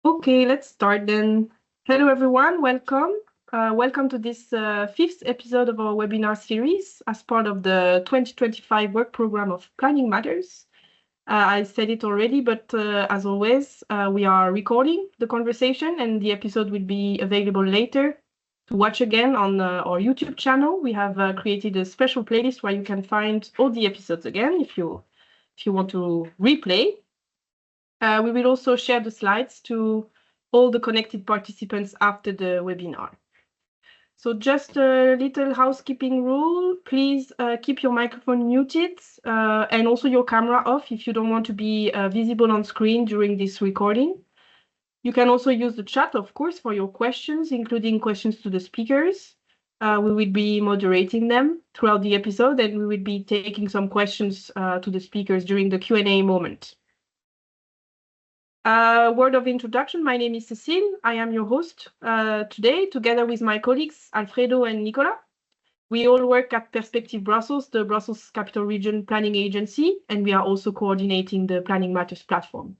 Okay, let's start then. Hello, everyone. Welcome. Welcome to this fifth episode of our webinar series as part of the 2025 work program of Planning Matters. I said it already, but as always, we are recording the conversation and the episode will be available later to watch again on our YouTube channel. We have created a special playlist where you can find all the episodes again if you want to replay. We will also share the slides to all the connected participants after the webinar. So just a little housekeeping rule, please keep your microphone muted and also your camera off if you don't want to be visible on screen during this recording. You can also use the chat, of course, for your questions, including questions to the speakers. We will be moderating them throughout the episode and we will be taking some questions to the speakers during the Q&A moment. Word of introduction, my name is Cécile. I am your host today, together with my colleagues Alfredo and Nicola. We all work at Perspective.brussels, the Brussels Capital Region Planning Agency, and we are also coordinating the Planning Matters platform.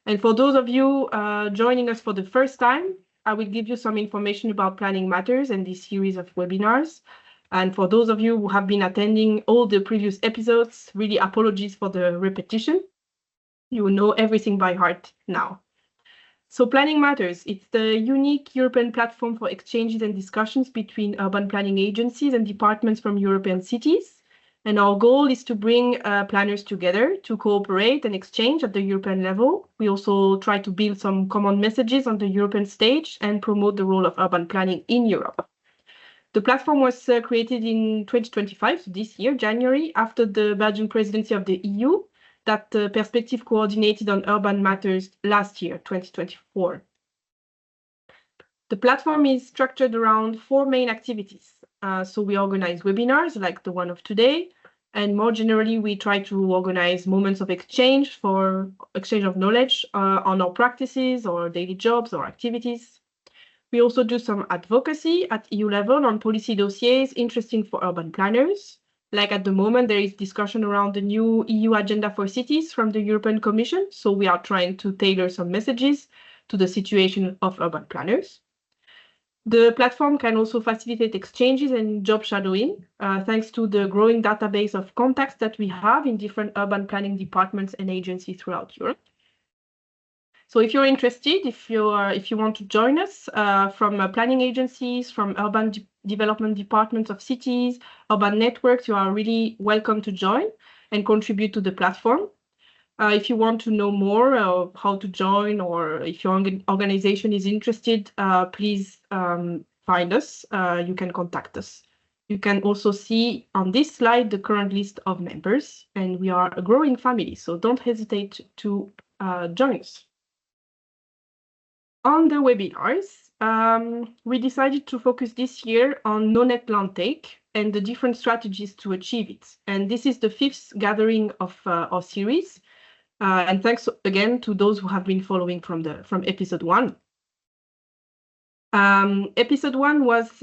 And for those of you joining us for the first time, I will give you some information about Planning Matters and this series of webinars. And for those of you who have been attending all the previous episodes, really apologies for the repetition. You know everything by heart now. So Planning Matters, it's the unique European platform for exchanges and discussions between urban planning agencies and departments from European cities. And our goal is to bring planners together to cooperate and exchange at the European level. We also try to build some common messages on the European stage and promote the role of urban planning in Europe. The platform was created in 2025, so this year, January, after the Belgian presidency of the EU, that Perspective coordinated on urban matters last year, 2024. The platform is structured around four main activities. So we organize webinars like the one of today, and more generally, we try to organize moments of exchange for exchange of knowledge on our practices or daily jobs or activities. We also do some advocacy at EU level on policy dossiers interesting for urban planners. Like at the moment, there is discussion around the new EU agenda for cities from the European Commission. So we are trying to tailor some messages to the situation of urban planners. The platform can also facilitate exchanges and job shadowing, thanks to the growing database of contacts that we have in different urban planning departments and agencies throughout Europe. So if you're interested, if you want to join us from planning agencies, from urban development departments of cities, urban networks, you are really welcome to join and contribute to the platform. If you want to know more how to join, or if your organization is interested, please find us. You can contact us. You can also see on this slide the current list of members, and we are a growing family, so don't hesitate to join us. On the webinars, we decided to focus this year on no-net land take and the different strategies to achieve it. And this is the fifth gathering of our series. And thanks again to those who have been following from episode 1. Episode 1 was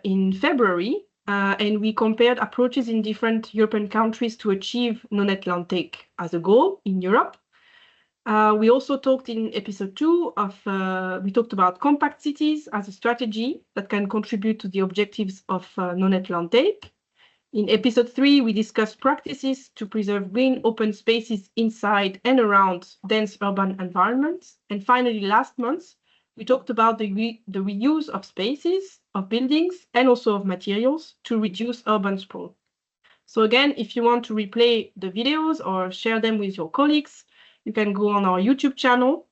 in February, and we compared approaches in different European countries to achieve no-net land take as a goal in Europe. We also talked in episode 2 we talked about compact cities as a strategy that can contribute to the objectives of no-net land take. In episode 3, we discussed practices to preserve green open spaces inside and around dense urban environments. And finally, last month, we talked about the reuse of spaces, of buildings, and also of materials to reduce urban sprawl. So again, if you want to replay the videos or share them with your colleagues, you can go on our YouTube channel.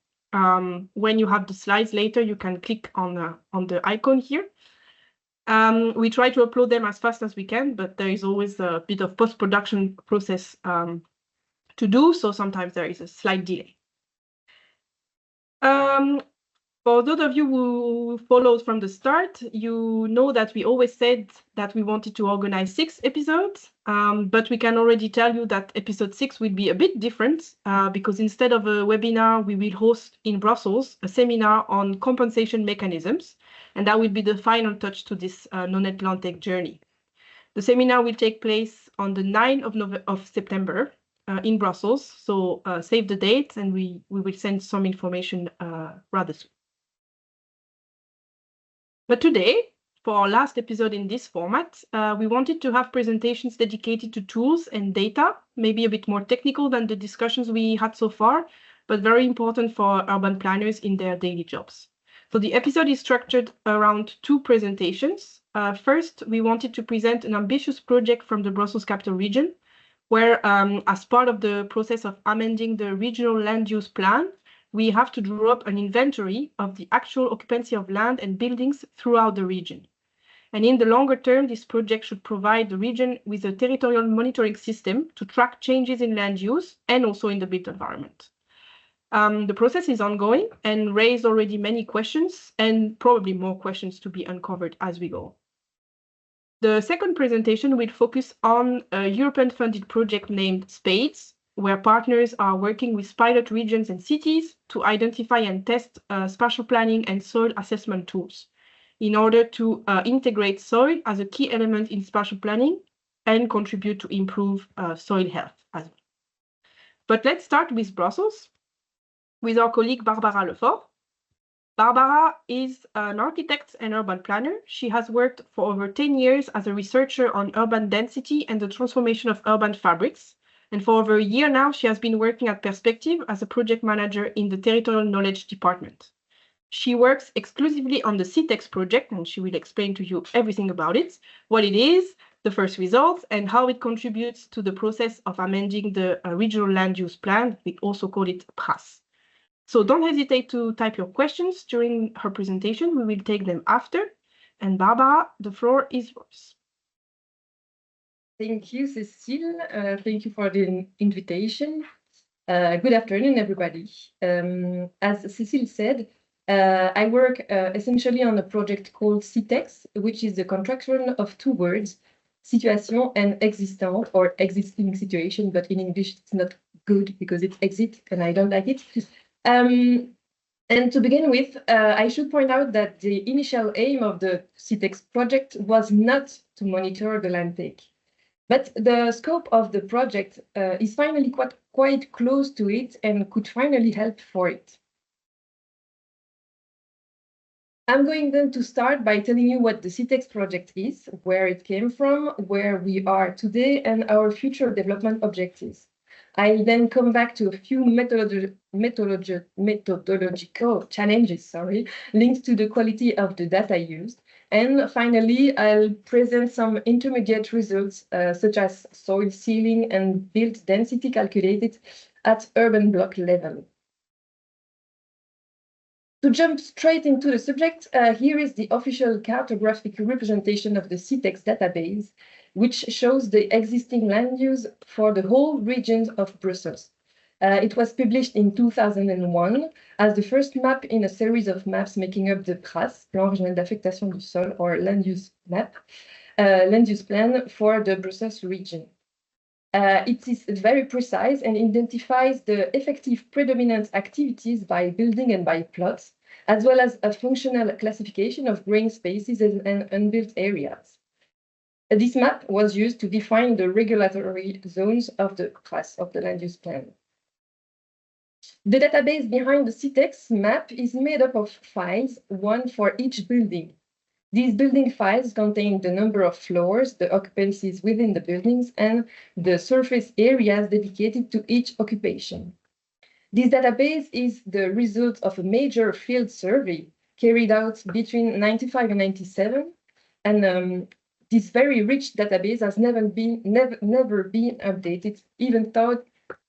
When you have the slides later, you can click on the icon here. We try to upload them as fast as we can, but there is always a bit of post-production process to do, so sometimes there is a slight delay. For those of you who followed from the start, you know that we always said that we wanted to organize 6 episodes, but we can already tell you that episode 6 will be a bit different because instead of a webinar, we will host in Brussels a seminar on compensation mechanisms, and that will be the final touch to this no-net land take journey. The seminar will take place on the 9th of September, in Brussels. So save the date, and we will send some information rather soon. But today, for our last episode in this format, we wanted to have presentations dedicated to tools and data, maybe a bit more technical than the discussions we had so far, but very important for urban planners in their daily jobs. So the episode is structured around two presentations. First, we wanted to present an ambitious project from the Brussels Capital Region, where as part of the process of amending the regional land use plan, we have to draw up an inventory of the actual occupancy of land and buildings throughout the region. And in the longer term, this project should provide the region with a territorial monitoring system to track changes in land use and also in the built environment. The process is ongoing and raised already many questions and probably more questions to be uncovered as we go. The second presentation will focus on a European-funded project named SPADES, where partners are working with pilot regions and cities to identify and test spatial planning and soil assessment tools in order to integrate soil as a key element in spatial planning and contribute to improve soil health as well. But let's start with Brussels, with our colleague Barbara Lefort. Barbara is an architect and urban planner. She has worked for over 10 years as a researcher on urban density and the transformation of urban fabrics. And for over a year now, she has been working at Perspective as a project manager in the Territorial Knowledge Department. She works exclusively on the Sitex project, and she will explain to you everything about it, what it is, the first results, and how it contributes to the process of amending the regional land use plan. We also call it PRAS. So don't hesitate to type your questions during her presentation. We will take them after. And Barbara, the floor is yours. Thank you, Cécile. Thank you for the invitation. Good afternoon, everybody. As Cécile said, I work essentially on a project called Sitex, which is the contraction of two words, situation and existant, or existing situation, but in English it's not good because it's exit, and I don't like it. And to begin with, I should point out that the initial aim of the Sitex project was not to monitor the land take. But the scope of the project is finally quite close to it and could finally help for it. I'm going then to start by telling you what the Sitex project is, where it came from, where we are today, and our future development objectives. I'll then come back to a few methodological challenges, linked to the quality of the data used. And finally, I'll present some intermediate results, such as soil sealing and built density calculated at urban block level. To jump straight into the subject, here is the official cartographic representation of the Sitex database, which shows the existing land use for the whole region of Brussels. It was published in 2001 as the first map in a series of maps making up the PRAS, Plan Régional d'Affectation du Sol, or land use map, land use plan for the Brussels region. It is very precise and identifies the effective predominant activities by building and by plots, as well as a functional classification of green spaces and unbuilt areas. This map was used to define the regulatory zones of the PRAS, of the land use plan. The database behind the Sitex map is made up of files, one for each building. These building files contain the number of floors, the occupancies within the buildings, and the surface areas dedicated to each occupation. This database is the result of a major field survey carried out between 1995 and 1997, and this very rich database has never been updated, even though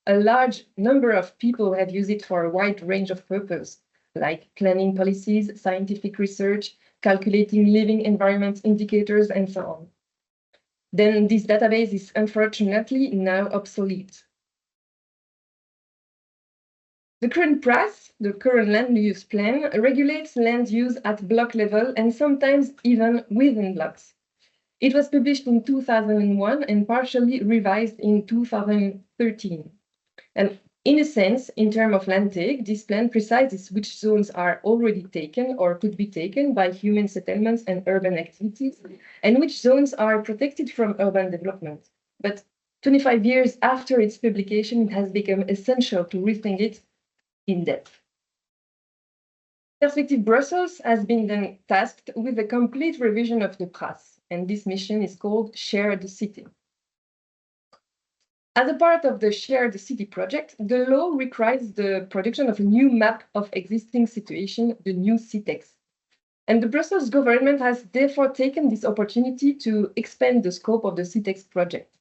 a large number of people have used it for a wide range of purposes, like planning policies, scientific research, calculating living environment indicators, and so on. Then this database is unfortunately now obsolete. The current PRAS, the current land use plan, regulates land use at block level and sometimes even within blocks. It was published in 2001 and partially revised in 2013. And in a sense, in terms of land take, this plan precises which zones are already taken or could be taken by human settlements and urban activities, and which zones are protected from urban development. But 25 years after its publication, it has become essential to rethink it in depth. Perspective Brussels has been then tasked with a complete revision of the PRAS, and this mission is called Share the City. As a part of the Share the City project, the law requires the production of a new map of existing situation, the new Sitex. And the Brussels government has therefore taken this opportunity to expand the scope of the Sitex project,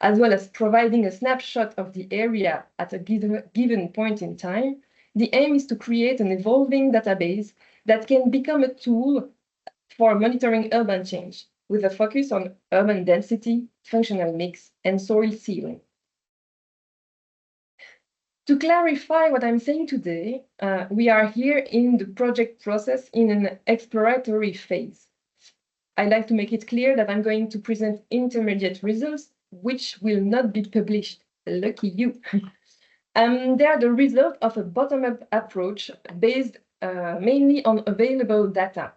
as well as providing a snapshot of the area at a given point in time. The aim is to create an evolving database that can become a tool for monitoring urban change, with a focus on urban density, functional mix, and soil sealing. To clarify what I'm saying today, we are here in the project process in an exploratory phase. I'd like to make it clear that I'm going to present intermediate results, which will not be published. Lucky you. They are the result of a bottom-up approach based mainly on available data.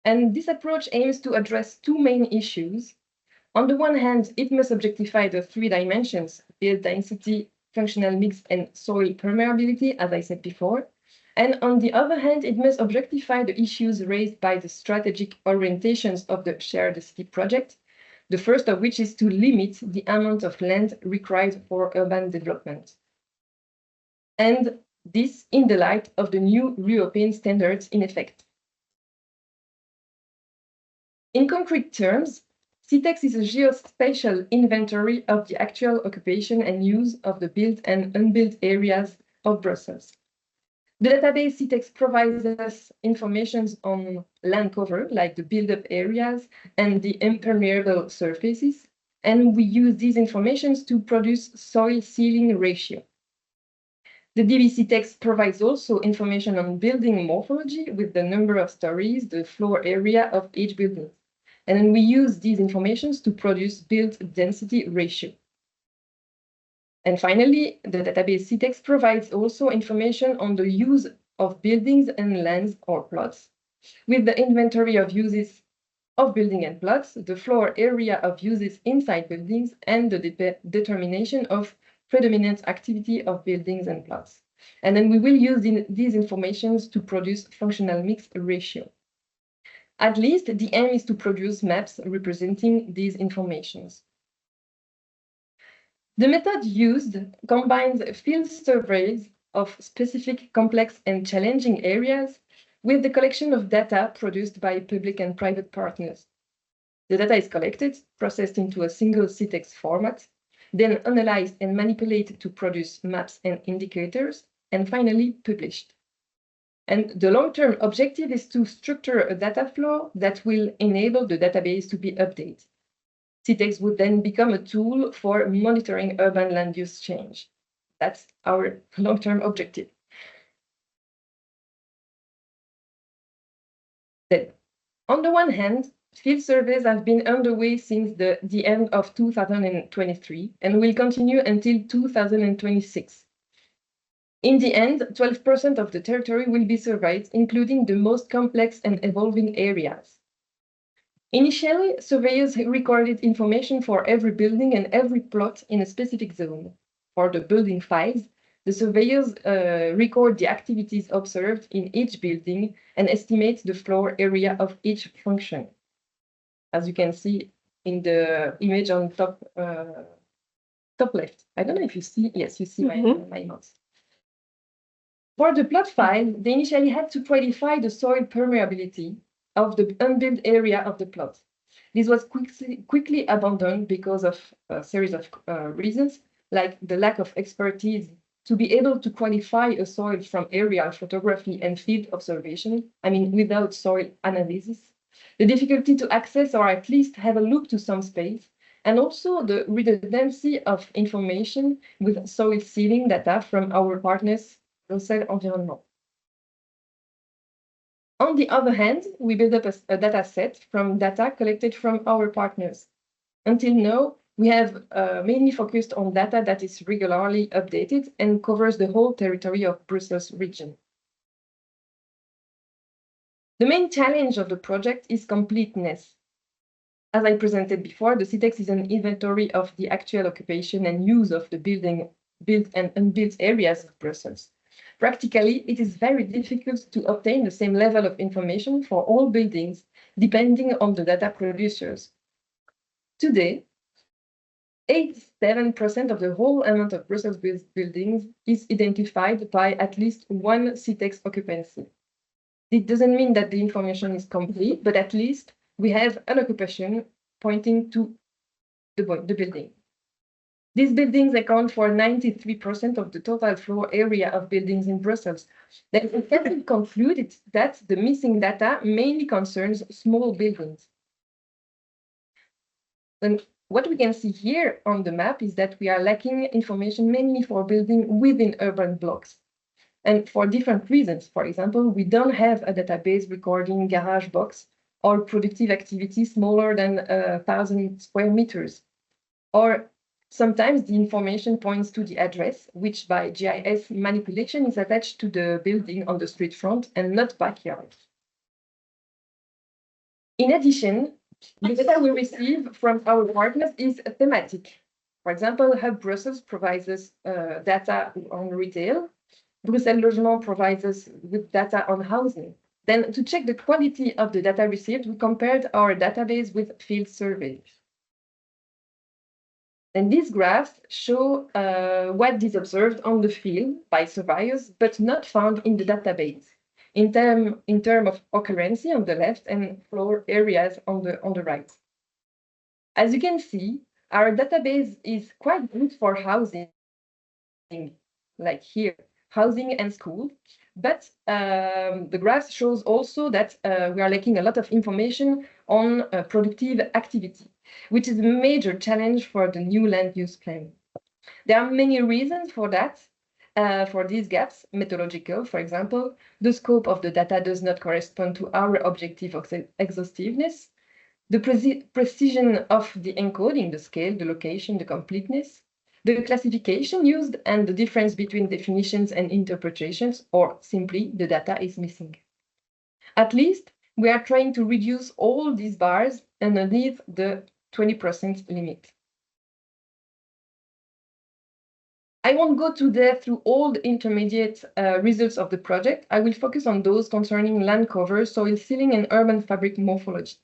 And this approach aims to address two main issues. On the one hand, it must objectify the three dimensions, build density, functional mix, and soil permeability, as I said before. And on the other hand, it must objectify the issues raised by the strategic orientations of the Share the City project, the first of which is to limit the amount of land required for urban development. And this in the light of the new European standards in effect. In concrete terms, Sitex is a geospatial inventory of the actual occupation and use of the built and unbuilt areas of Brussels. The database Sitex provides us information on land cover, like the built-up areas and the impermeable surfaces, and we use these informations to produce soil sealing ratio. The DB Sitex provides also information on building morphology with the number of stories, the floor area of each building. And then we use these informations to produce built density ratio. And finally, the database Sitex provides also information on the use of buildings and lands or plots, with the inventory of uses of building and plots, the floor area of uses inside buildings, and the determination of predominant activity of buildings and plots. And then we will use these informations to produce functional mix ratio. At least the aim is to produce maps representing these informations. The method used combines field surveys of specific, complex, and challenging areas with the collection of data produced by public and private partners. The data is collected, processed into a single Sitex format, then analyzed and manipulated to produce maps and indicators, and finally published. And the long-term objective is to structure a data flow that will enable the database to be updated. Sitex would then become a tool for monitoring urban land use change. That's our long-term objective. Then, on the one hand, field surveys have been underway since the end of 2023 and will continue until 2026. In the end, 12% of the territory will be surveyed, including the most complex and evolving areas. Initially, surveyors recorded information for every building and every plot in a specific zone. For the building files, the surveyors record the activities observed in each building and estimate the floor area of each function. As you can see in the image on top left. I don't know if you see. Yes, you see my mouse. For the plot file, they initially had to qualify the soil permeability of the unbuilt area of the plot. This was quickly abandoned because of a series of reasons, like the lack of expertise to be able to qualify a soil from aerial photography and field observation, without soil analysis, the difficulty to access or at least have a look to some space, and also the redundancy of information with soil sealing data from our partners, Brussels Environnement. On the other hand, we built up a data set from data collected from our partners. Until now, we have mainly focused on data that is regularly updated and covers the whole territory of Brussels region. The main challenge of the project is completeness. As I presented before, the Sitex is an inventory of the actual occupation and use of the built and unbuilt areas of Brussels. Practically, it is very difficult to obtain the same level of information for all buildings, depending on the data producers. Today, 87% of the whole amount of Brussels buildings is identified by at least one Sitex occupancy. It doesn't mean that the information is complete, but at least we have an occupation pointing to the building. These buildings account for 93% of the total floor area of buildings in Brussels. Then it can be concluded that the missing data mainly concerns small buildings. And what we can see here on the map is that we are lacking information mainly for buildings within urban blocks. And for different reasons. For example, we don't have a database recording garage box or productive activity smaller than 1,000 square meters. Or sometimes the information points to the address, which by GIS manipulation is attached to the building on the street front and not backyard. In addition, the data we receive from our partners is thematic. For example, Hub Brussels provides us data on retail. Bruxelles Logement provides us with data on housing. Then to check the quality of the data received, we compared our database with field surveys. And these graphs show what is observed on the field by surveyors, but not found in the database, in terms of occurrence on the left and floor areas on the right. As you can see, our database is quite good for housing, like here, housing and school. But the graph shows also that we are lacking a lot of information on productive activity, which is a major challenge for the new land use plan. There are many reasons for that, for these gaps. Methodological, for example, the scope of the data does not correspond to our objective of exhaustiveness, the precision of the encoding, the scale, the location, the completeness, the classification used, and the difference between definitions and interpretations, or simply the data is missing. At least we are trying to reduce all these bars underneath the 20% limit. I won't go today through all the intermediate results of the project. I will focus on those concerning land cover, soil sealing, and urban fabric morphology.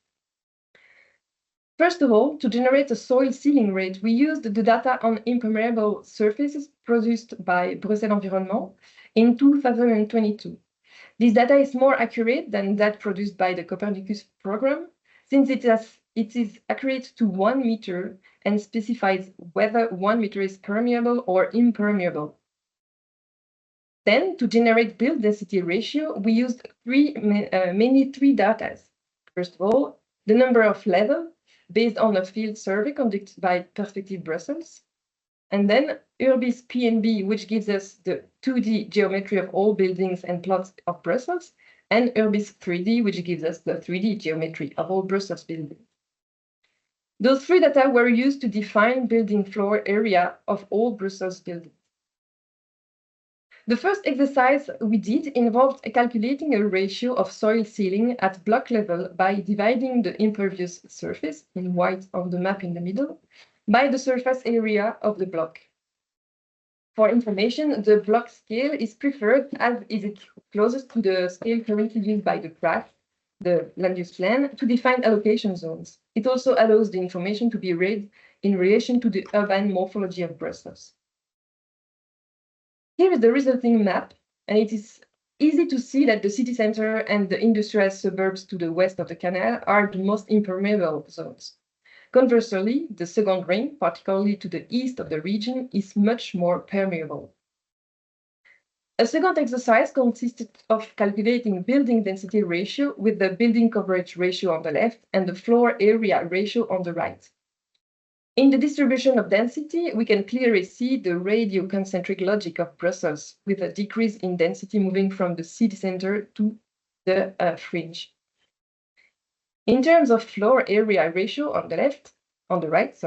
First of all, to generate a soil sealing rate, we used the data on impermeable surfaces produced by Bruxelles Environnement in 2022. This data is more accurate than that produced by the Copernicus program, since it is accurate to 1 meter and specifies whether 1 meter is permeable or impermeable. Then, to generate build density ratio, we used mainly three data. First of all, the number of levels, based on a field survey conducted by perspective.brussels, and then Urbis PNB, which gives us the 2D geometry of all buildings and plots of Brussels, and Urbis 3D, which gives us the 3D geometry of all Brussels buildings. Those three data were used to define building floor area of all Brussels buildings. The first exercise we did involved calculating a ratio of soil sealing at block level by dividing the impervious surface, in white on the map in the middle, by the surface area of the block. For information, the block scale is preferred as is it closest to the scale currently used by the CRAF, the land use plan, to define allocation zones. It also allows the information to be read in relation to the urban morphology of Brussels. Here is the resulting map, and it is easy to see that the city center and the industrial suburbs to the west of the canal are the most impermeable zones. Conversely, the second ring, particularly to the east of the region, is much more permeable. A second exercise consisted of calculating building density ratio with the building coverage ratio on the left and the floor area ratio on the right. In the distribution of density, we can clearly see the radio-concentric logic of Brussels, with a decrease in density moving from the city center to the fringe. In terms of floor area ratio on the right,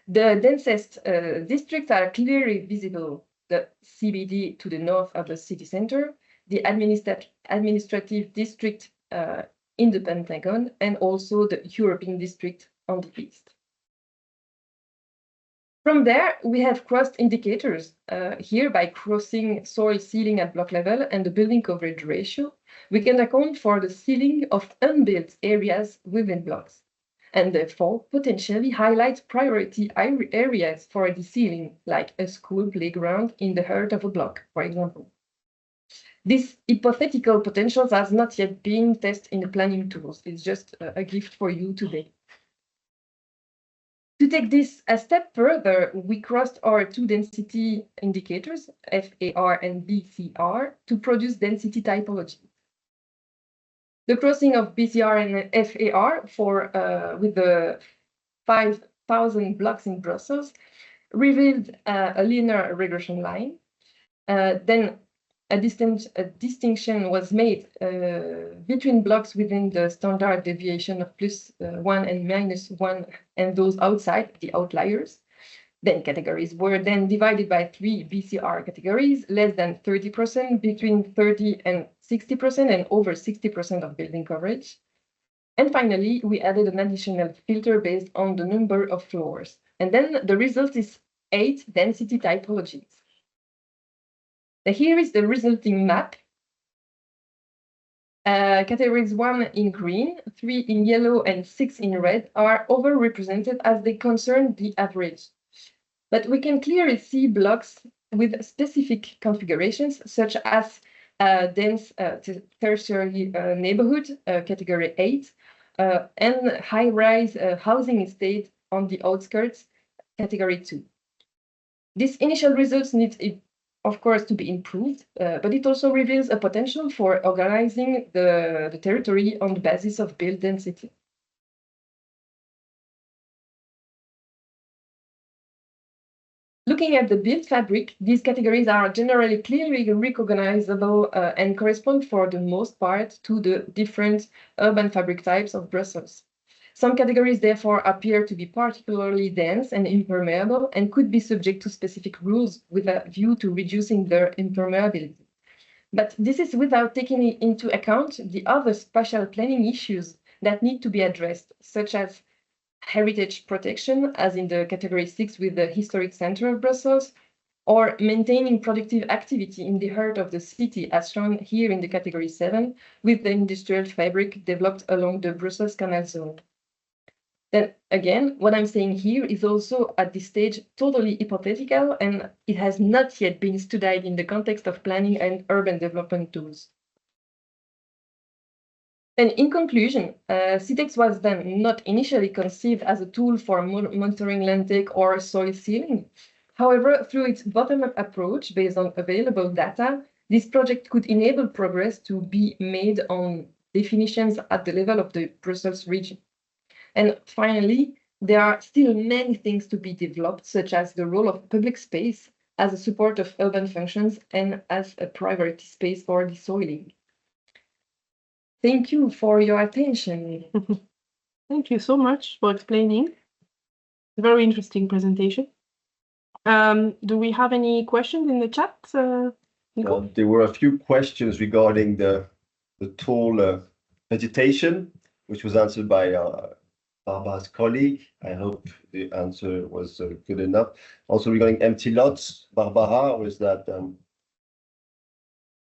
the densest districts are clearly visible: the CBD to the north of the city center, the administrative district in the Pentagon, and also the European district on the east. From there, we have crossed indicators. Here, by crossing soil ceiling at block level and the building coverage ratio, we can account for the ceiling of unbuilt areas within blocks, and therefore potentially highlight priority areas for the ceiling, like a school playground in the heart of a block, for example. This hypothetical potential has not yet been tested in the planning tools. It's just a gift for you today. To take this a step further, we crossed our two density indicators, FAR and BCR, to produce density typology. The crossing of BCR and FAR with the 5,000 blocks in Brussels revealed a linear regression line. Then a distinction was made between blocks within the standard deviation of +1 and -1 and those outside, the outliers. Then categories were then divided by 3 BCR categories, less than 30%, between 30 and 60%, and over 60% of building coverage. And finally, we added an additional filter based on the number of floors. And then the result is 8 density typologies. Here is the resulting map. Categories 1 in green, 3 in yellow, and 6 in red are overrepresented as they concern the average. But we can clearly see blocks with specific configurations, such as dense tertiary neighborhood, category 8, and high-rise housing estate on the outskirts, category 2. These initial results need, of course, to be improved, but it also reveals a potential for organizing the territory on the basis of build density. Looking at the built fabric, these categories are generally clearly recognizable and correspond for the most part to the different urban fabric types of Brussels. Some categories therefore appear to be particularly dense and impermeable and could be subject to specific rules with a view to reducing their impermeability. But this is without taking into account the other spatial planning issues that need to be addressed, such as heritage protection, as in the category 6 with the historic center of Brussels, or maintaining productive activity in the heart of the city, as shown here in the category 7, with the industrial fabric developed along the Brussels Canal Zone. Then again, what I'm saying here is also at this stage totally hypothetical, and it has not yet been studied in the context of planning and urban development tools. And in conclusion, Sitex was then not initially conceived as a tool for monitoring land take or soil sealing. However, through its bottom-up approach based on available data, this project could enable progress to be made on definitions at the level of the Brussels region. And finally, there are still many things to be developed, such as the role of public space as a support of urban functions and as a priority space for desoiling. Thank you for your attention. Thank you so much for explaining. Very interesting presentation. Do we have any questions in the chat? There were a few questions regarding the tall vegetation, which was answered by Barbara's colleague. I hope the answer was good enough. Also regarding empty lots, Barbara, was that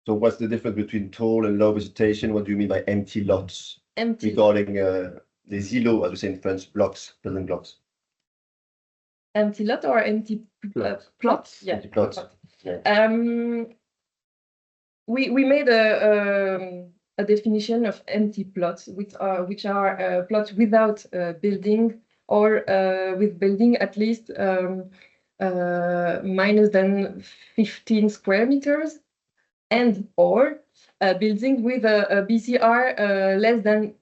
so what's the difference between tall and low vegetation? What do you mean by empty lots? Empty. Regarding les îlots, as we say in French, blocks, building blocks. Empty lot or empty plots? Yeah. Empty plots. Yeah. We made a definition of empty plots, which are plots without building or with building at least minus than 15 square meters, and or building with a BCR less than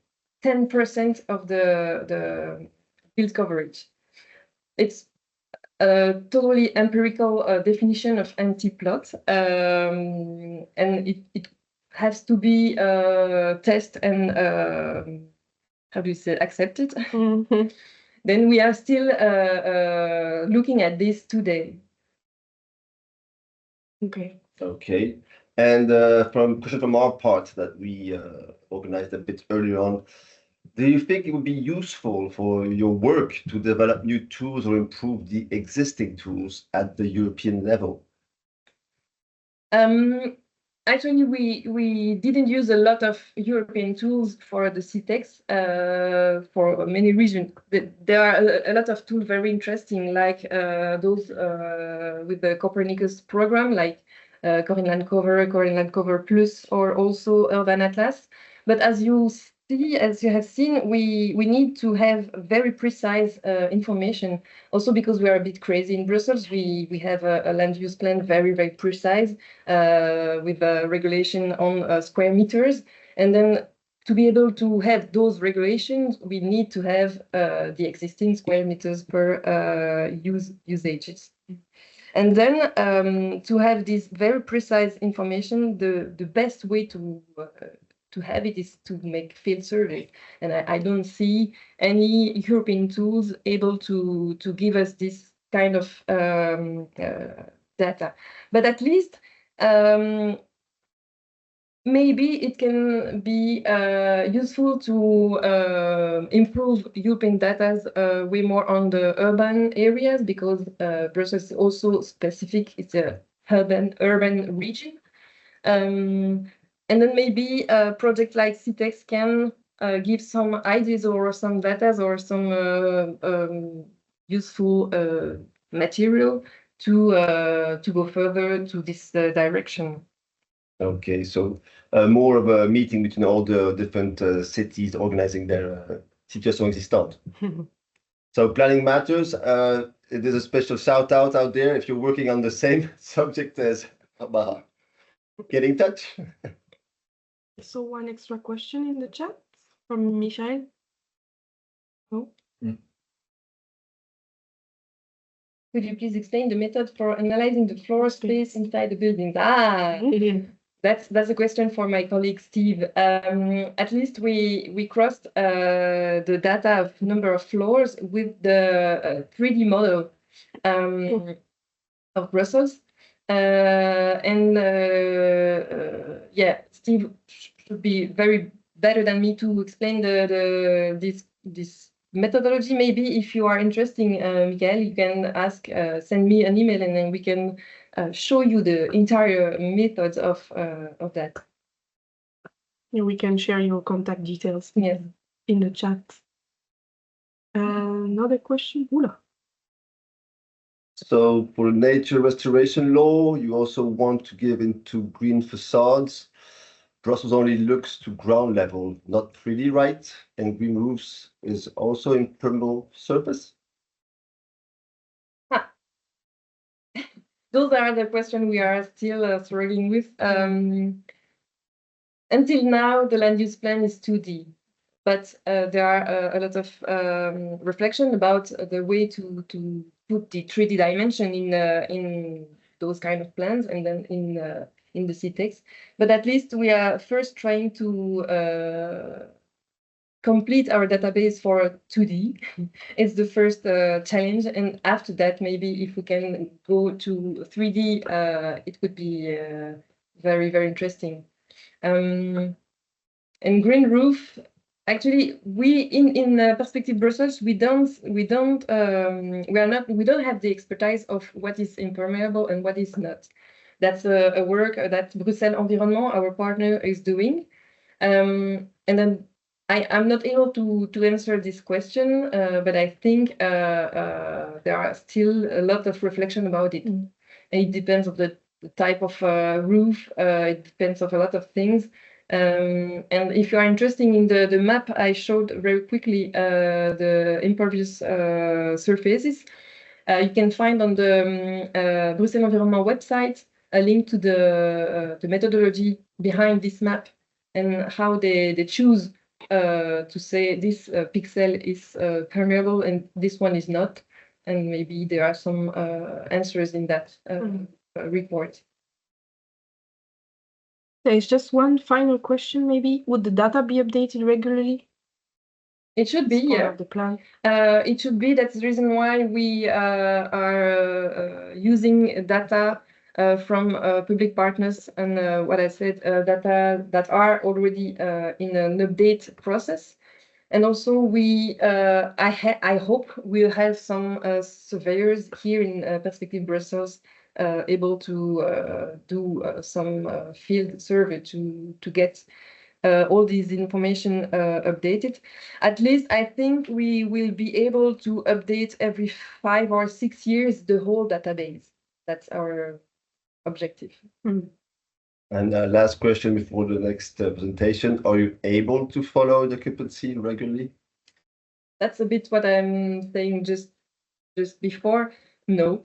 10% of the build coverage. It's a totally empirical definition of empty plot, and it has to be tested and how do you say, accepted. Mhm. Then we are still looking at this today. Okay. Okay. And question from our part that we organized a bit earlier on. Do you think it would be useful for your work to develop new tools or improve the existing tools at the European level? Actually, we didn't use a lot of European tools for the Sitex for many regions. There are a lot of tools very interesting, like those with the Copernicus program, like Corinland Cover Plus, or also Urban Atlas. But as you have seen, we need to have very precise information. Also, because we are a bit crazy in Brussels, we have a land use plan very precise with a regulation on square meters, and then to be able to have those regulations, we need to have the existing square meters per usages. And then to have this very precise information, the best way to have it is to make field surveys. And I don't see any European tools able to give us this kind of data. But at least maybe it can be useful to improve European data way more on the urban areas, because Brussels is also specific. It's a urban region. And then maybe a project like Sitex can give some ideas or some data or some useful material to go further to this direction. Okay, so more of a meeting between all the different cities organizing their situation existante. So PlanningMatters, there's a special shout out there if you're working on the same subject as Barbara. Get in touch. So one extra question in the chat from Michael. Oh. Could you please explain the method for analyzing the floor space inside the buildings? That's a question for my colleague Steve. At least we crossed the data of number of floors with the 3D model of Brussels. Yeah, Steve should be very better than me to explain this methodology. Maybe if you are interested, Michael, you can send me an email, and then we can show you the entire methods of that. Yeah, we can share your contact details. Yes. In the chat. Another question. Oula. So for nature restoration law, you also want to give into green facades. Brussels only looks to ground level, not 3D, right? And green roofs is also impermeable surface? Those are the questions we are still struggling with. Until now, the land use plan is 2D, but there are a lot of reflection about the way to put the 3D dimension in those kind of plans, and then in the Sitex. But at least we are first trying to complete our database for 2D. It's the first challenge, and after that, maybe if we can go to 3D, it would be very interesting. And green roof. Actually, we in Perspective Brussels, we don't have the expertise of what is impermeable and what is not. That's a work that Bruxelles Environnement, our partner, is doing. And then I'm not able to answer this question, but I think there are still a lot of reflection about it. And it depends on the type of roof. It depends on a lot of things. And if you are interested in the map I showed very quickly, the impervious surfaces, you can find on the Bruxelles Environnement website a link to the methodology behind this map and how they choose to say this pixel is permeable and this one is not. And maybe there are some answers in that report. There's just one final question, maybe. Would the data be updated regularly? It should be, yeah. The plan. It should be. That's the reason why we are using data from public partners and what I said, data that are already in an update process. And also I hope we'll have some surveyors here in Perspective Brussels able to do some field survey to get all this information updated. At least I think we will be able to update every 5 or 6 years the whole database. That's our objective. And last question before the next presentation. Are you able to follow the occupancy regularly? That's a bit what I'm saying just before. No.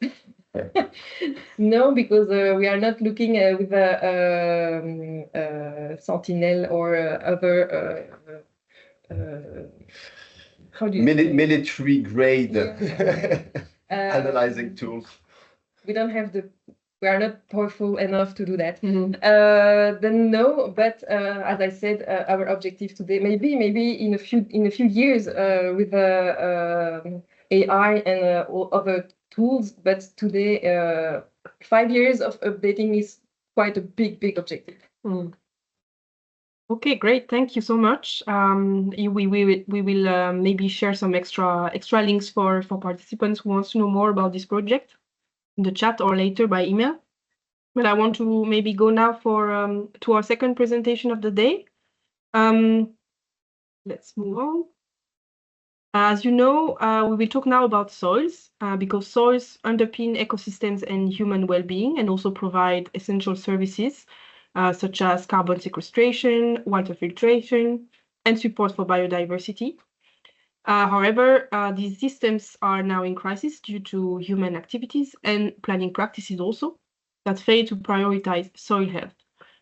No, because we are not looking with a Sentinel or other how do you say? Military grade Yeah. analyzing tools. We don't have we are not powerful enough to do that. Mhm. Then no, but as I said, our objective today, maybe in a few years with AI and all other tools, but today 5 years of updating is quite a big objective. Okay, great. Thank you so much. We will maybe share some extra links for participants who want to know more about this project in the chat or later by email. But I want to maybe go now to our second presentation of the day. Let's move on. As you know, we will talk now about soils because soils underpin ecosystems and human well-being and also provide essential services such as carbon sequestration, water filtration, and support for biodiversity. However, these systems are now in crisis due to human activities and planning practices also that fail to prioritize soil health.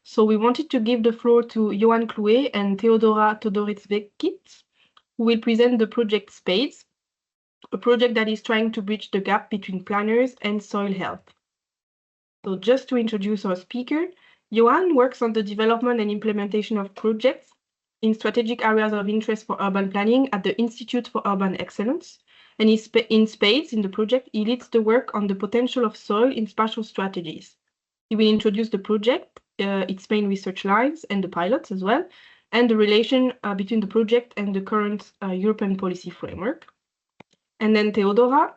So we wanted to give the floor to Johan Clouet and Theodora Todorets-Vekit, who will present the project SPADES, a project that is trying to bridge the gap between planners and soil health. So just to introduce our speaker, Johan works on the development and implementation of projects in strategic areas of interest for urban planning at the Institute for Urban Excellence. And in SPADES, in the project, he leads the work on the potential of soil in spatial strategies. He will introduce the project, its main research lines, and the pilots as well, and the relation between the project and the current European policy framework. And then Theodora,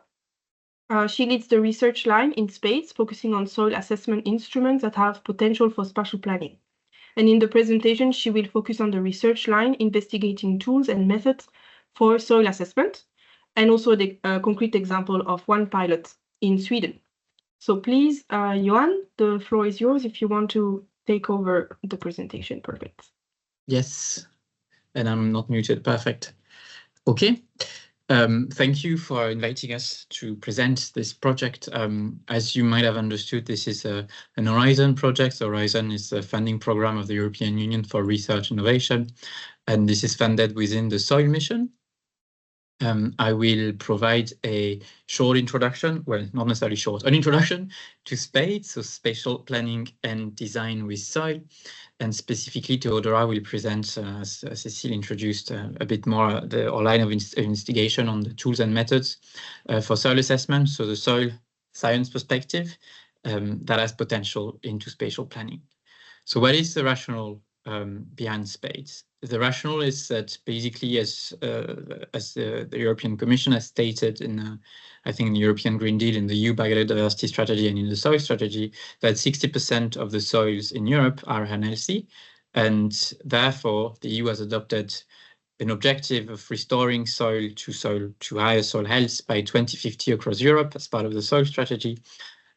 she leads the research line in SPADES, focusing on soil assessment instruments that have potential for spatial planning. And in the presentation, she will focus on the research line, investigating tools and methods for soil assessment, and also the concrete example of one pilot in Sweden. So please, Johan, the floor is yours if you want to take over the presentation. Perfect. Yes, and I'm not muted. Perfect. Okay. Thank you for inviting us to present this project. As you might have understood, this is an Horizon project. Horizon is a funding program of the European Union for research innovation, and this is funded within the soil mission. I will provide a short introduction, well, not necessarily short, an introduction to SPADES, so spatial planning and design with soil. And specifically, Theodora will present, as Cécile introduced, a bit more our line of investigation on the tools and methods for soil assessment, so the soil science perspective that has potential into spatial planning. So what is the rationale behind SPADES? The rationale is that basically, as the European Commission has stated in, I think, in the European Green Deal, in the EU biodiversity strategy, and in the soil strategy, that 60% of the soils in Europe are unhealthy, and therefore the EU has adopted an objective of restoring soil to higher soil health by 2050 across Europe as part of the soil strategy.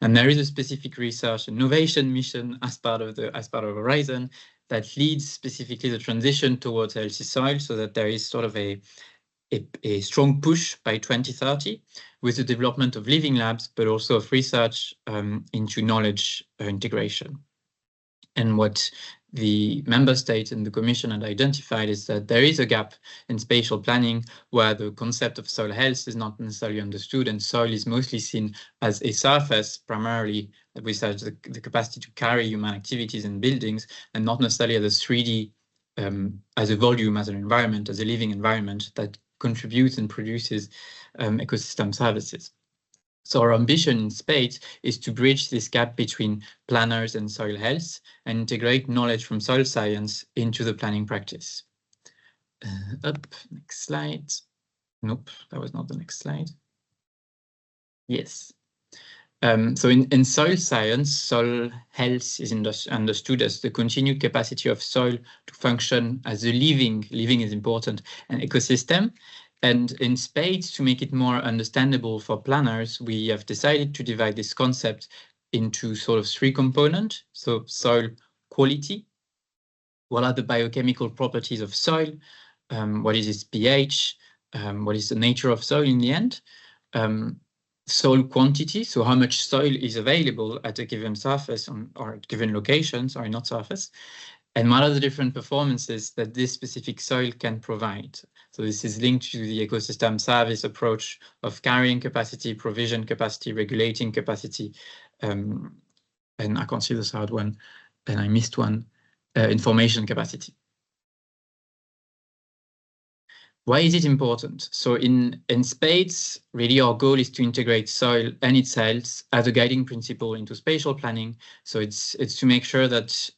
And there is a specific research innovation mission as part of Horizon that leads specifically the transition towards healthy soil, so that there is sort of a strong push by 2030 with the development of living labs, but also of research into knowledge integration. And what the member states and the Commission had identified is that there is a gap in spatial planning where the concept of soil health is not necessarily understood, and soil is mostly seen as a surface, primarily which has the capacity to carry human activities and buildings, and not necessarily as a 3D, as a volume, as an environment, as a living environment that contributes and produces ecosystem services. So our ambition in SPADES is to bridge this gap between planners and soil health and integrate knowledge from soil science into the planning practice. Up, next slide. Nope, that was not the next slide. Yes. So in soil science, soil health is understood as the continued capacity of soil to function as a living is important, an ecosystem. And in SPADES, to make it more understandable for planners, we have decided to divide this concept into sort of 3 components. So soil quality, what are the biochemical properties of soil, what is its pH, what is the nature of soil in the end, soil quantity, so how much soil is available at a given surface or at given locations or not surface, and what are the different performances that this specific soil can provide. So this is linked to the ecosystem service approach of carrying capacity, provision capacity, regulating capacity, and I can't see the third one, and I missed one, information capacity. Why is it important? So in SPADES, really our goal is to integrate soil and its health as a guiding principle into spatial planning. So it's to make sure that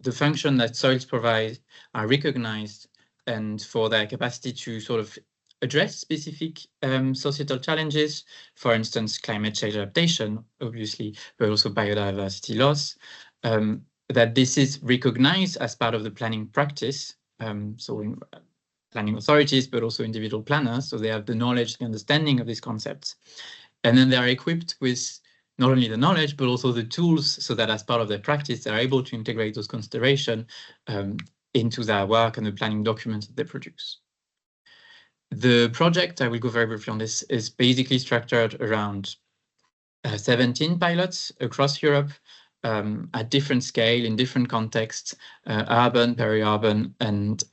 the function that soils provide are recognized and for their capacity to sort of address specific societal challenges, for instance, climate change adaptation, obviously, but also biodiversity loss, that this is recognized as part of the planning practice. So in planning authorities, but also individual planners, so they have the knowledge, the understanding of these concepts. And then they are equipped with not only the knowledge, but also the tools, so that as part of their practice, they're able to integrate those considerations into their work and the planning documents that they produce. The project, I will go very briefly on this, is basically structured around 17 pilots across Europe at different scale, in different contexts, urban, peri-urban, and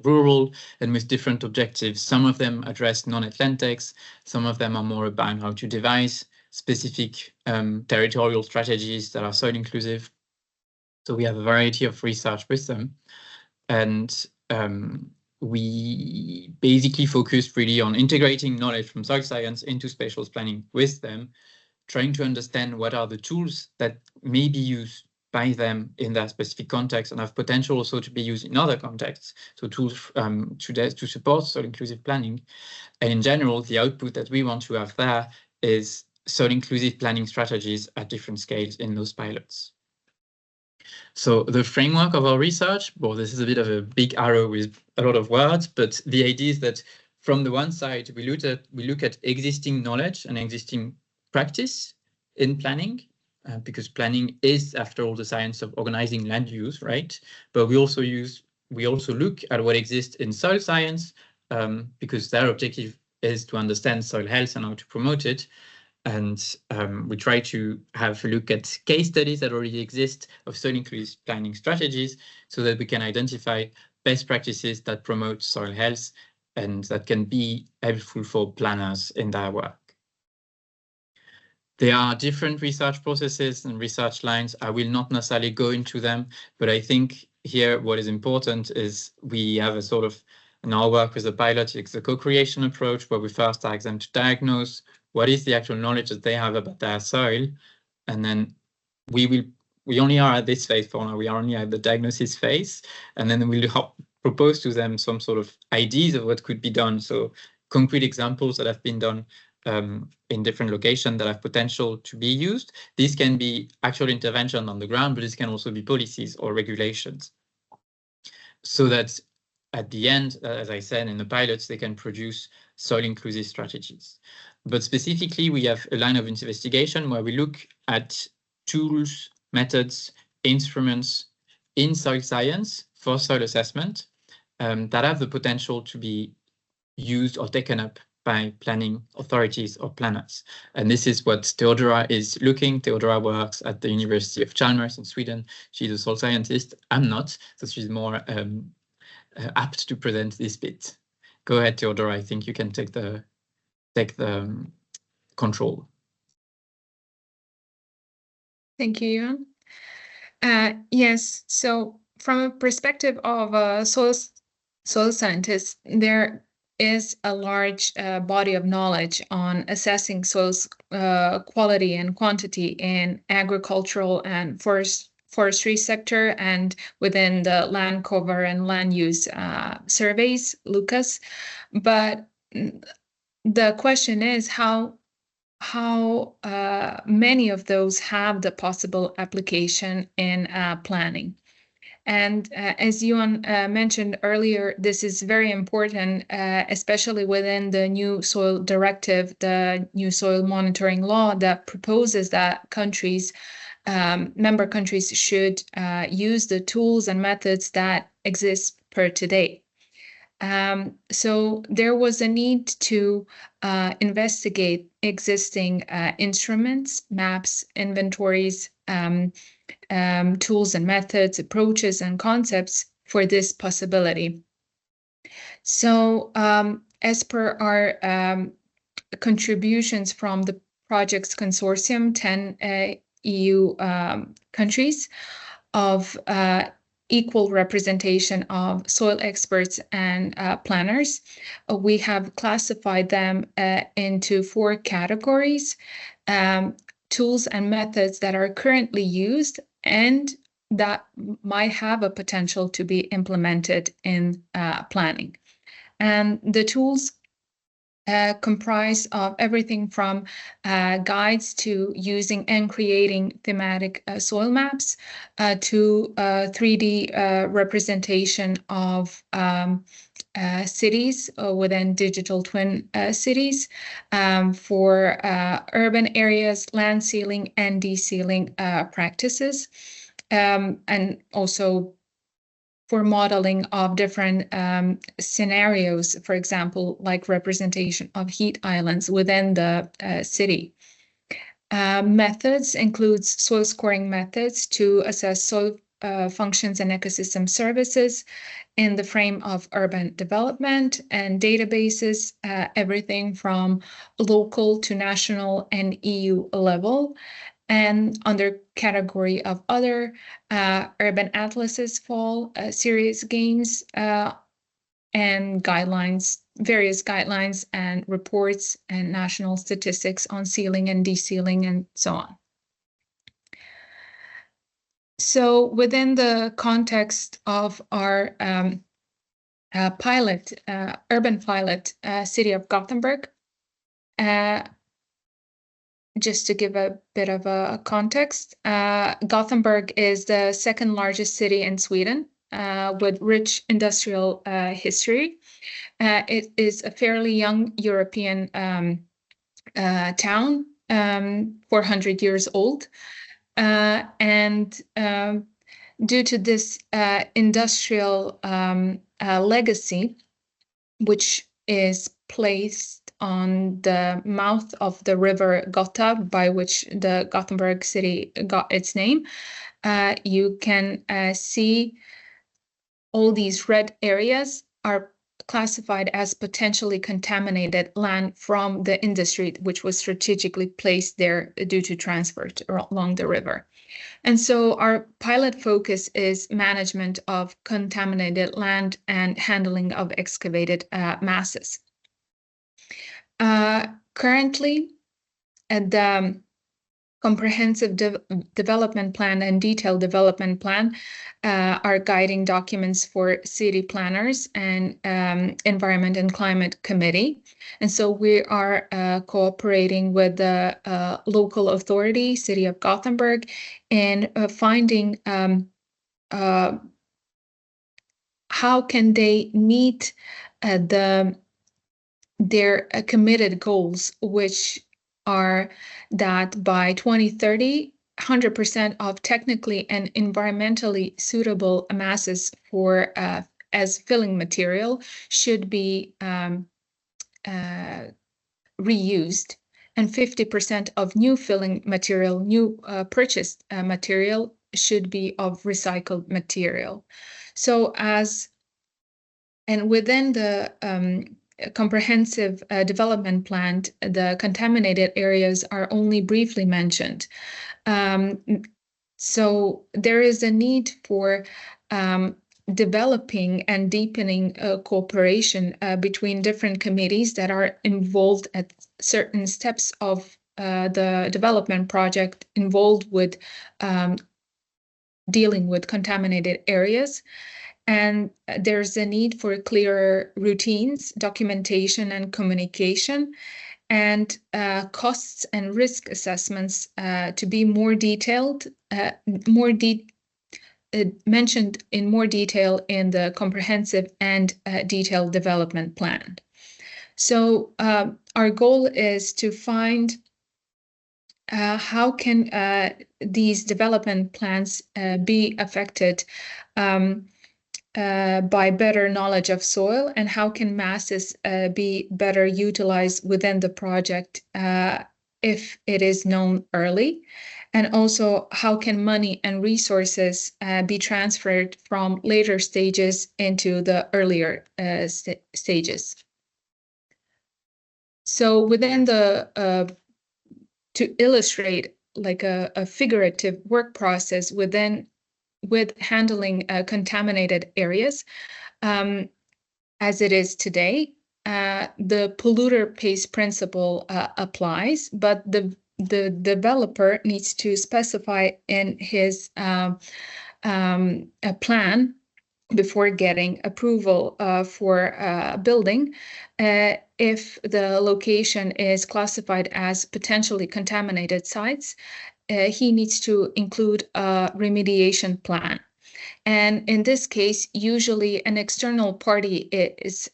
rural, and with different objectives. Some of them address non-Atlantics, some of them are more about how to devise specific territorial strategies that are soil inclusive. So we have a variety of research with them. And we basically focused really on integrating knowledge from soil science into spatial planning with them, trying to understand what are the tools that may be used by them in that specific context and have potential also to be used in other contexts. So tools to support soil inclusive planning. And in general, the output that we want to have there is soil inclusive planning strategies at different scales in those pilots. So the framework of our research, well, this is a bit of a big arrow with a lot of words, but the idea is that from the one side, we look at existing knowledge and existing practice in planning, because planning is, after all, the science of organizing land use, right? But we also look at what exists in soil science, because their objective is to understand soil health and how to promote it. And we try to have a look at case studies that already exist of soil inclusive planning strategies, so that we can identify best practices that promote soil health and that can be helpful for planners in their work. There are different research processes and research lines. I will not necessarily go into them, but I think here what is important is we have a sort of, in our work with the pilot, it's a co-creation approach where we first ask them to diagnose what is the actual knowledge that they have about their soil, and then we only are at this phase for now. We are only at the diagnosis phase, and then we'll propose to them some sort of ideas of what could be done. So concrete examples that have been done in different locations that have potential to be used. This can be actual intervention on the ground, but this can also be policies or regulations. So that at the end, as I said, in the pilots, they can produce soil inclusive strategies. But specifically, we have a line of investigation where we look at tools, methods, instruments in soil science for soil assessment that have the potential to be used or taken up by planning authorities or planners. And this is what Theodora is looking. Theodora works at the University of Chalmers in Sweden. She's a soil scientist. I'm not, so she's more apt to present this bit. Go ahead, Theodora. I think you can take the control. Thank you, Johan. Yes, so from a perspective of soil scientists, there is a large body of knowledge on assessing soil's quality and quantity in agricultural and forestry sector and within the land cover and land use surveys, Lucas. But the question is how many of those have the possible application in planning. And as Johan mentioned earlier, this is very important, especially within the new soil directive, the new soil monitoring law that proposes that member countries should use the tools and methods that exist per today. So there was a need to investigate existing instruments, maps, inventories, tools and methods, approaches and concepts for this possibility. So as per our contributions from the project's consortium, 10 EU countries of equal representation of soil experts and planners, we have classified them into 4 categories. Tools and methods that are currently used and that might have a potential to be implemented in planning. And the tools comprise of everything from guides to using and creating thematic soil maps to 3D representation of cities within digital twin cities for urban areas, land sealing and desealing practices, and also for modeling of different scenarios, for example, like representation of heat islands within the city. Methods includes soil scoring methods to assess soil functions and ecosystem services in the frame of urban development, and databases, everything from local to national and EU level. And under category of other, urban atlases fall, serious games, and guidelines, various guidelines and reports and national statistics on sealing and desealing and so on. So within the context of our pilot, urban pilot, city of Gothenburg, just to give a bit of a context, Gothenburg is the second largest city in Sweden with rich industrial history. It is a fairly young European town, 400 years old. And due to this industrial legacy, which is placed on the mouth of the river Gotha, by which the Gothenburg city got its name, you can see all these red areas are classified as potentially contaminated land from the industry, which was strategically placed there due to transport along the river. And so our pilot focus is management of contaminated land and handling of excavated masses. Currently, the comprehensive development plan and detailed development plan are guiding documents for city planners and Environment and Climate Committee. And so we are cooperating with the local authority, City of Gothenburg, in finding how can they meet their committed goals, which are that by 2030, 100% of technically and environmentally suitable masses for as filling material should be reused, and 50% of new filling material, new purchased material should be of recycled material. So and within the comprehensive development plan, the contaminated areas are only briefly mentioned. So there is a need for developing and deepening cooperation between different committees that are involved at certain steps of the development project, involved with dealing with contaminated areas. And there's a need for clearer routines, documentation, and communication, and costs and risk assessments to be more detailed, mentioned in more detail in the comprehensive and detailed development plan. So our goal is to find how can these development plans be affected by better knowledge of soil, and how can masses be better utilized within the project if it is known early, and also how can money and resources be transferred from later stages into the earlier stages. So within the to illustrate like a figurative work process with handling contaminated areas, as it is today, the polluter pays principle applies, but the developer needs to specify in his a plan before getting approval for building if the location is classified as potentially contaminated sites. He needs to include a remediation plan. And in this case, usually an external party is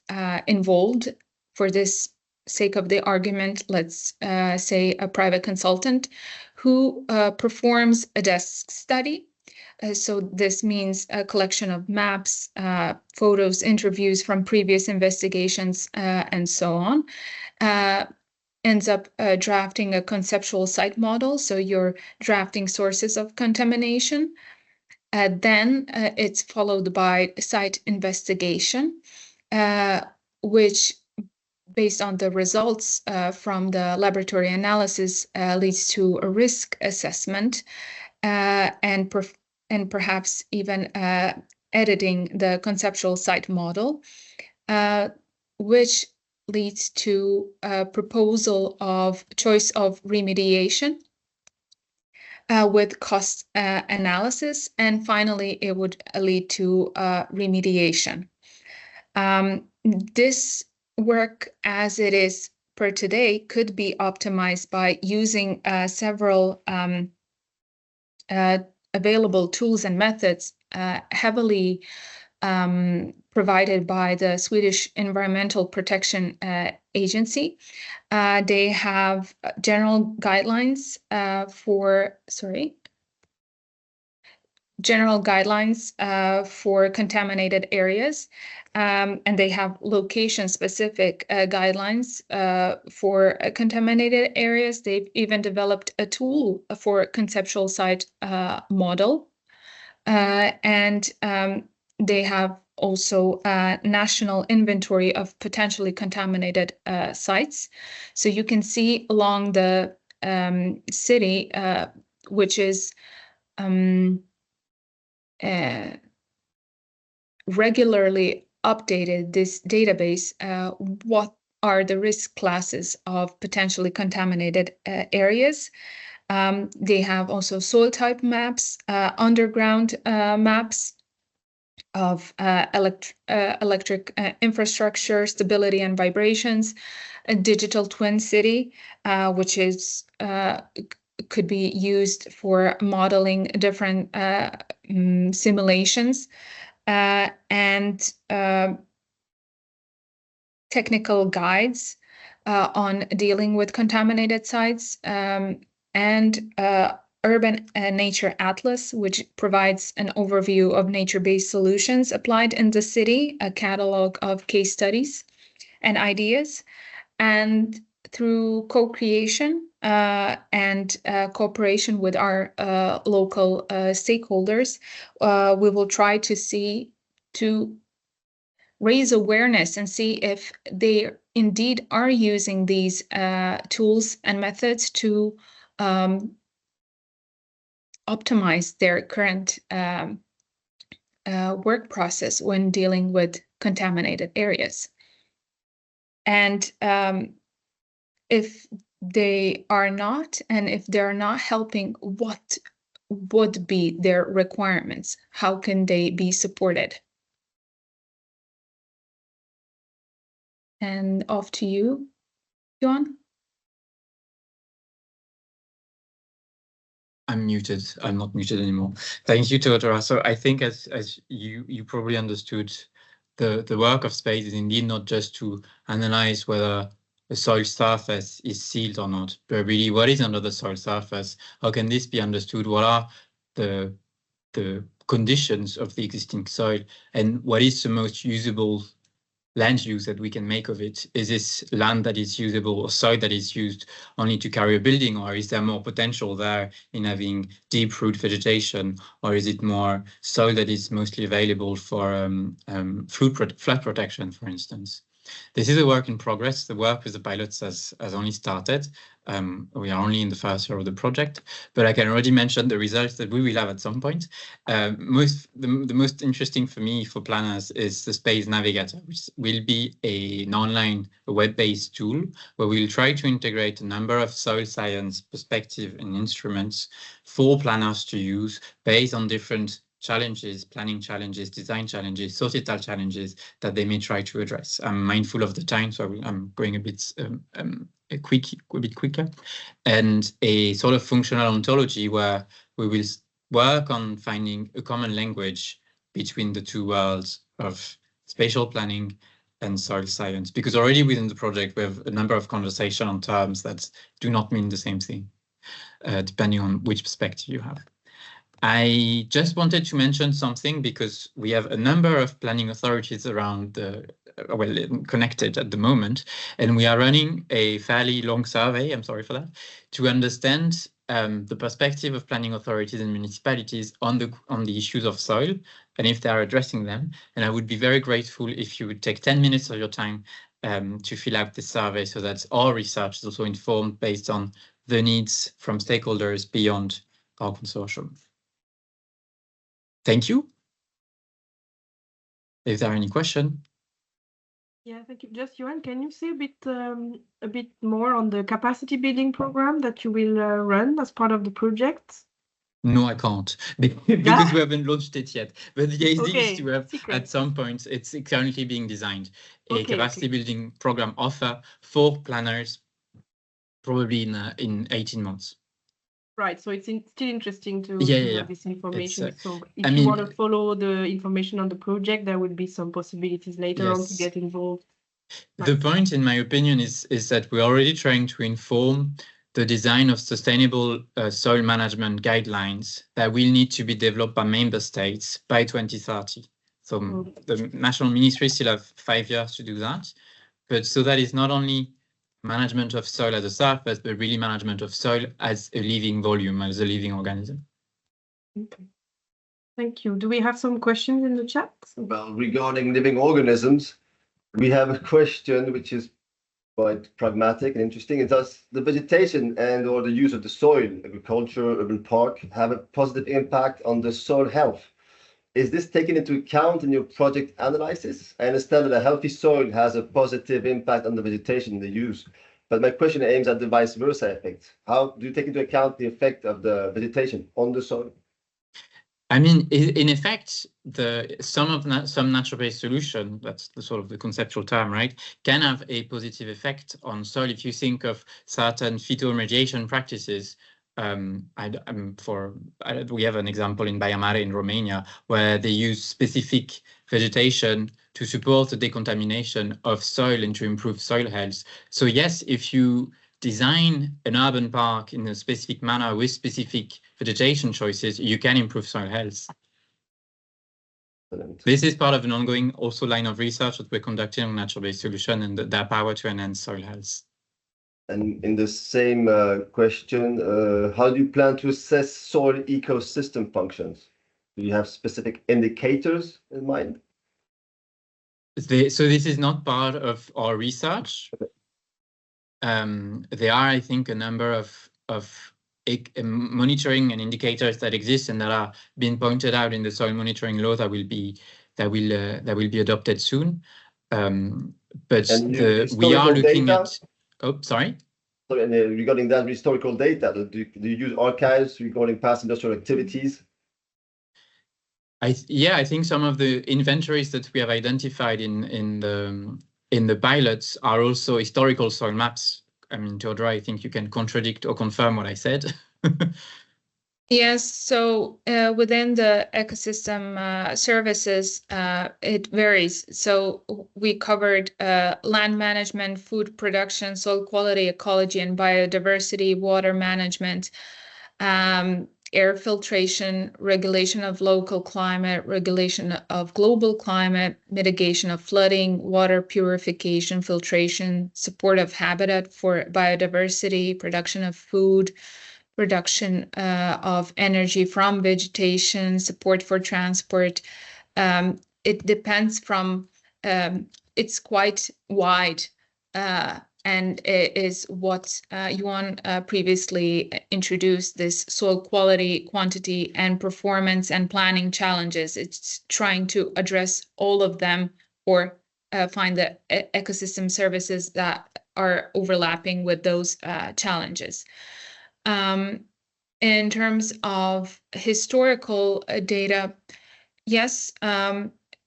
involved. For this sake of the argument, let's say a private consultant who performs a desk study. So this means a collection of maps, photos, interviews from previous investigations, and so on. Ends up drafting a conceptual site model. So you're drafting sources of contamination. Then it's followed by site investigation, which, based on the results from the laboratory analysis, leads to a risk assessment and perhaps even editing the conceptual site model, which leads to a proposal of choice of remediation with cost analysis, and finally it would lead to remediation. This work, as it is per today, could be optimized by using several available tools and methods heavily provided by the Swedish Environmental Protection Agency. They have general guidelines for contaminated areas, and they have location-specific guidelines for contaminated areas. They've even developed a tool for conceptual site model, and they have also a national inventory of potentially contaminated sites. So you can see along the city, which is regularly updated, this database, what are the risk classes of potentially contaminated areas. They have also soil type maps, underground maps of electric infrastructure, stability and vibrations, a digital twin city, which is could be used for modeling different simulations, and technical guides on dealing with contaminated sites, and Urban Nature Atlas, which provides an overview of nature-based solutions applied in the city, a catalog of case studies and ideas. And through co-creation and cooperation with our local stakeholders, we will try to raise awareness and see if they indeed are using these tools and methods to optimize their current work process when dealing with contaminated areas. And if they are not, and if they're not helping, what would be their requirements? How can they be supported? And off to you, Johan. I'm muted. I'm not muted anymore. Thank you, Teodora. So I think as you probably understood, the work of SPADES is indeed not just to analyze whether the soil surface is sealed or not, but really what is under the soil surface? How can this be understood? What are the conditions of the existing soil, and what is the most usable land use that we can make of it? Is this land that is usable or soil that is used only to carry a building, or is there more potential there in having deep root vegetation, or is it more soil that is mostly available for flood protection, for instance? This is a work in progress. The work with the pilots has only started. We are only in the first year of the project, but I can already mention the results that we will have at some point. The most interesting for me, for planners, is the SPADES Navigator, which will be an online web-based tool where we'll try to integrate a number of soil science perspective and instruments for planners to use based on different challenges, planning challenges, design challenges, societal challenges that they may try to address. I'm mindful of the time, so I'm going a bit quicker. And a sort of functional ontology where we will work on finding a common language between the two worlds of spatial planning and soil science, because already within the project we have a number of conversations on terms that do not mean the same thing, depending on which perspective you have. I just wanted to mention something because we have a number of planning authorities around connected at the moment, and we are running a fairly long survey, I'm sorry for that, to understand the perspective of planning authorities and municipalities on the issues of soil and if they are addressing them. And I would be very grateful if you would take 10 minutes of your time to fill out this survey, so that our research is also informed based on the needs from stakeholders beyond our consortium. Thank you. If there are any questions. Yeah, thank you. Just Johan, can you say a bit more on the capacity building program that you will run as part of the project? No, I can't, because we haven't launched it yet. But the idea is to have, at some point, it's currently being designed, a capacity building program offer for planners, probably in 18 months. Right, so it's still interesting to have this information. So if you want to follow the information on the project, there will be some possibilities later on to get involved. The point, in my opinion, is that we're already trying to inform the design of sustainable soil management guidelines that will need to be developed by member states by 2030. So the national ministry still have 5 years to do that. But so that is not only management of soil as a surface, but really management of soil as a living volume, as a living organism. Okay. Thank you. Do we have some questions in the chat? Well, regarding living organisms, we have a question which is quite pragmatic and interesting. Does the vegetation and or the use of the soil, agriculture, urban park, have a positive impact on the soil health? Is this taken into account in your project analysis? I understand that a healthy soil has a positive impact on the vegetation they use, but my question aims at the vice versa effect. How do you take into account the effect of the vegetation on the soil? I mean, in effect, some natural-based solution, that's the sort of the conceptual term, right, can have a positive effect on soil. If you think of certain phytoremediation practices, we have an example in Baia Mare in Romania where they use specific vegetation to support the decontamination of soil and to improve soil health. So yes, if you design an urban park in a specific manner with specific vegetation choices, you can improve soil health. This is part of an ongoing also line of research that we're conducting on natural-based solution and their power to enhance soil health. And in the same question, how do you plan to assess soil ecosystem functions? Do you have specific indicators in mind? So this is not part of our research. There are, I think, a number of monitoring and indicators that exist and that are being pointed out in the soil monitoring law that will be adopted soon. But we are looking at. Oh, sorry. regarding that historical data, do you use archives regarding past industrial activities? Yeah, I think some of the inventories that we have identified in the pilots are also historical soil maps. I mean, Teodora, I think you can contradict or confirm what I said. Yes, so within the ecosystem services, it varies. So we covered land management, food production, soil quality, ecology and biodiversity, water management, air filtration, regulation of local climate, regulation of global climate, mitigation of flooding, water purification, filtration, support of habitat for biodiversity, production of food, production of energy from vegetation, support for transport. It depends from, it's quite wide, and it is what Yuan previously introduced, this soil quality, quantity, and performance and planning challenges. It's trying to address all of them or find the ecosystem services that are overlapping with those challenges. In terms of historical data, yes,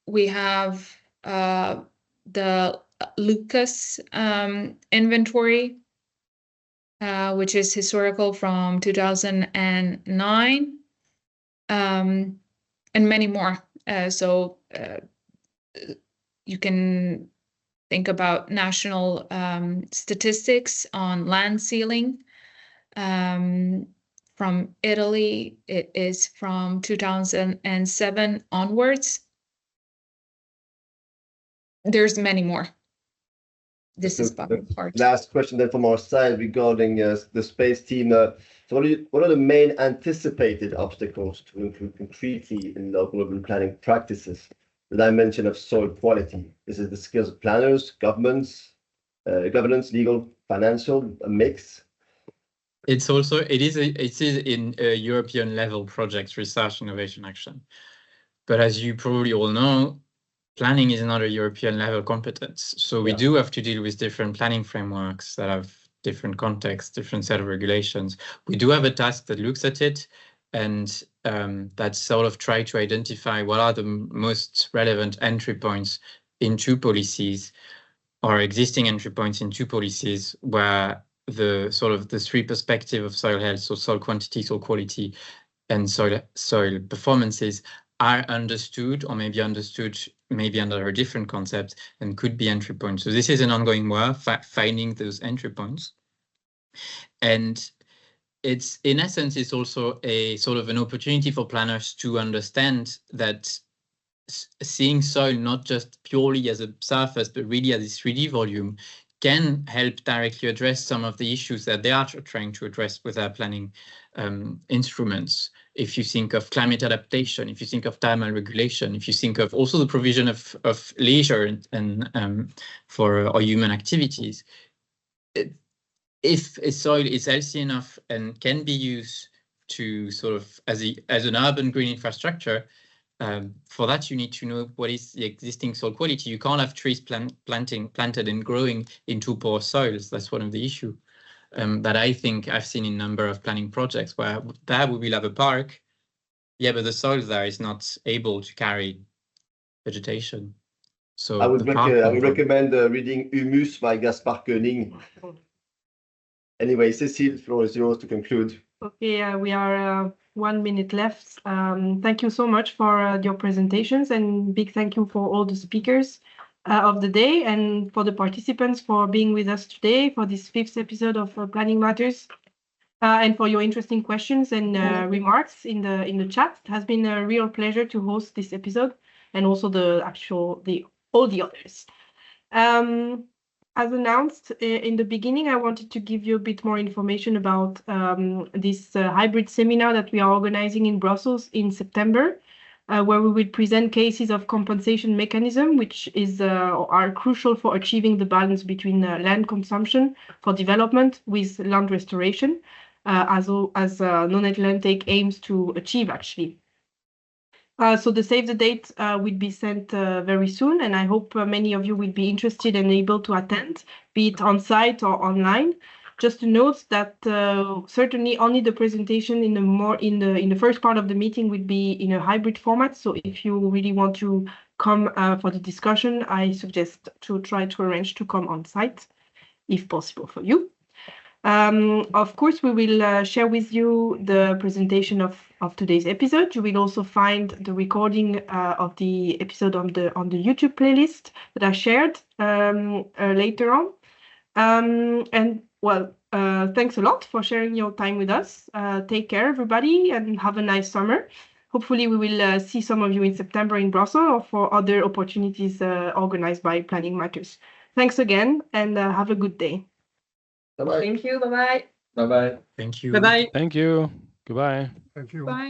we have the Lucas inventory, which is historical from 2009, and many more. So you can think about national statistics on land sealing. From Italy, it is from 2007 onwards. There's many more. This is part. Last question then from our side regarding the space team. So what are the main anticipated obstacles to include concretely in local urban planning practices? The dimension of soil quality. Is it the skills of planners, governance, legal, financial, a mix? It is in European level projects, research, innovation, action. But as you probably all know, planning is not a European level competence. So we do have to deal with different planning frameworks that have different contexts, different set of regulations. We do have a task that looks at it, and that sort of try to identify what are the most relevant entry points into policies or existing entry points into policies where the sort of the three perspectives of soil health, so soil quantity, soil quality, and soil performances are understood, or maybe understood maybe under a different concept, and could be entry points. So this is an ongoing work, finding those entry points. And it's, in essence, it's also a sort of an opportunity for planners to understand that seeing soil not just purely as a surface, but really as a 3D volume, can help directly address some of the issues that they are trying to address with their planning instruments. If you think of climate adaptation, if you think of thermal regulation, if you think of also the provision of leisure and for our human activities, if a soil is healthy enough and can be used to sort of as an urban green infrastructure, for that you need to know what is the existing soil quality. You can't have trees planted and growing into poor soils. That's one of the issues that I think I've seen in a number of planning projects where there we will have a park, but the soil there is not able to carry vegetation. So I would recommend reading Humus by Gaspar Koenig. Anyway, Cécile, the floor is yours to conclude. Okay, we are 1 minute left. Thank you so much for your presentations, and big thank you for all the speakers of the day, and for the participants for being with us today for this 5th episode of Planning Matters, and for your interesting questions and remarks in the chat. It has been a real pleasure to host this episode, and also all the others. As announced in the beginning, I wanted to give you a bit more information about this hybrid seminar that we are organizing in Brussels in September, where we will present cases of compensation mechanism, which are crucial for achieving the balance between land consumption for development with land restoration, as non-net land take aims to achieve, actually. So the save the date will be sent very soon, and I hope many of you will be interested and able to attend, be it on site or online. Just to note that certainly only the presentation in the first part of the meeting will be in a hybrid format. So if you really want to come for the discussion, I suggest to try to arrange to come on site, if possible for you. Of course, we will share with you the presentation of today's episode. You will also find the recording of the episode on the YouTube playlist that I shared later on. And well, thanks a lot for sharing your time with us. Take care, everybody, and have a nice summer. Hopefully, we will see some of you in September in Brussels or for other opportunities organized by Planning Matters. Thanks again, and have a good day. Bye-bye. Thank you. Bye-bye. Bye-bye. Thank you. Bye-bye. Thank you. Goodbye. Bye.